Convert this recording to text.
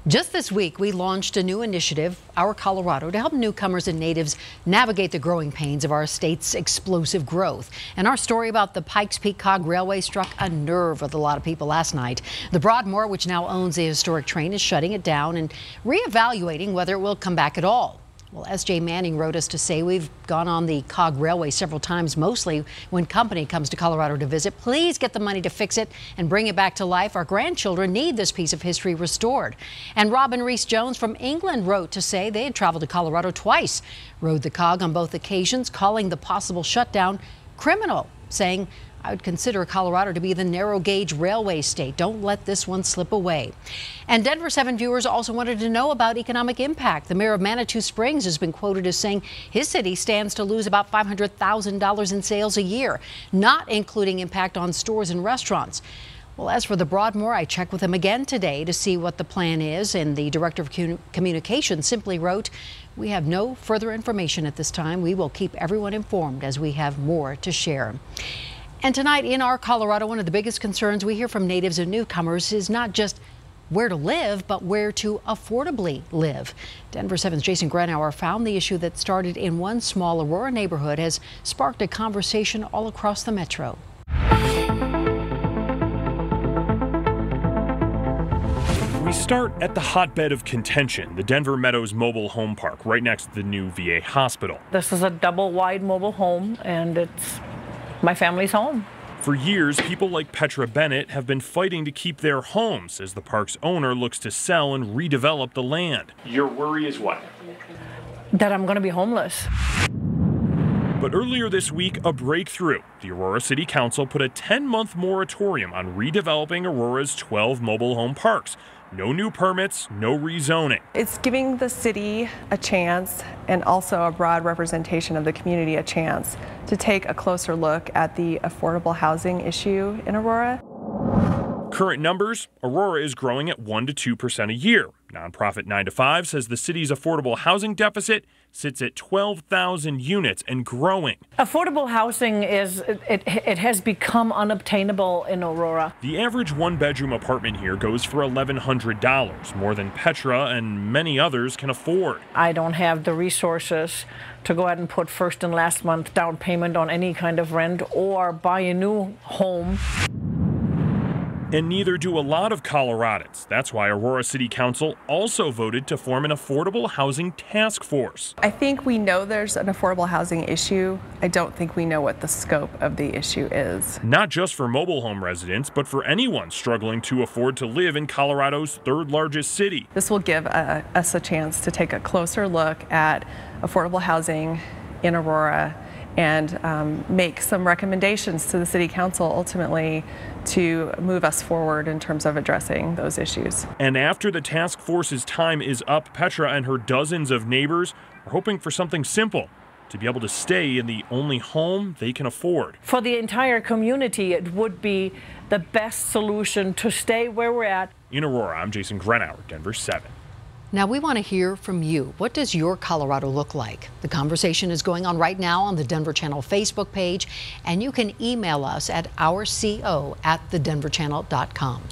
Just this week, we launched a new initiative, Our Colorado, to help newcomers and natives navigate the growing pains of our state's explosive growth. And our story about the Pikes Peak Cog Railway struck a nerve with a lot of people last night. The Broadmoor, which now owns the historic train, is shutting it down and reevaluating whether it will come back at all. Well, S.J. Manning wrote us to say we've gone on the Cog Railway several times, mostly when company comes to Colorado to visit. Please get the money to fix it and bring it back to life. Our grandchildren need this piece of history restored. And Robin Reese-Jones from England wrote to say they had traveled to Colorado twice, rode the Cog on both occasions, calling the possible shutdown criminal, saying, "I would consider Colorado to be the narrow gauge railway state. Don't let this one slip away." And Denver 7 viewers also wanted to know about economic impact. The mayor of Manitou Springs has been quoted as saying his city stands to lose about $500,000 in sales a year, not including impact on stores and restaurants. Well, as for the Broadmoor, I checked with him again today to see what the plan is, and the director of communications simply wrote, "We have no further information at this time. We will keep everyone informed as we have more to share." And tonight in Our Colorado, one of the biggest concerns we hear from natives and newcomers is not just where to live, but where to affordably live. Denver 7's Jason Grenauer found the issue that started in one small Aurora neighborhood has sparked a conversation all across the metro. We start at the hotbed of contention, the Denver Meadows Mobile Home Park, right next to the new VA hospital. This is a double-wide mobile home, and it's my family's home. For years, people like Petra Bennett have been fighting to keep their homes as the park's owner looks to sell and redevelop the land. Your worry is what? That I'm going to be homeless. But earlier this week, a breakthrough. The Aurora City Council put a 10-month moratorium on redeveloping Aurora's 12 mobile home parks. No new permits, no rezoning. It's giving the city a chance, and also a broad representation of the community a chance to take a closer look at the affordable housing issue in Aurora. Current numbers, Aurora is growing at 1 to 2% a year. Nonprofit 9 to 5 says the city's affordable housing deficit sits at 12,000 units and growing. Affordable housing it has become unobtainable in Aurora. The average one-bedroom apartment here goes for $1,100, more than Petra and many others can afford. I don't have the resources to go ahead and put first and last month down payment on any kind of rent or buy a new home. And neither do a lot of Coloradans. That's why Aurora City Council also voted to form an affordable housing task force. I think we know there's an affordable housing issue. I don't think we know what the scope of the issue is. Not just for mobile home residents, but for anyone struggling to afford to live in Colorado's third largest city. This will give us a chance to take a closer look at affordable housing in Aurora and make some recommendations to the City Council ultimately to move us forward in terms of addressing those issues. And after the task force's time is up, Petra and her dozens of neighbors are hoping for something simple, to be able to stay in the only home they can afford. For the entire community, it would be the best solution to stay where we're at. In Aurora, I'm Jason Grenauer, Denver 7. Now, we want to hear from you. What does your Colorado look like? The conversation is going on right now on the Denver Channel Facebook page, and you can email us at ourco@thedenverchannel.com.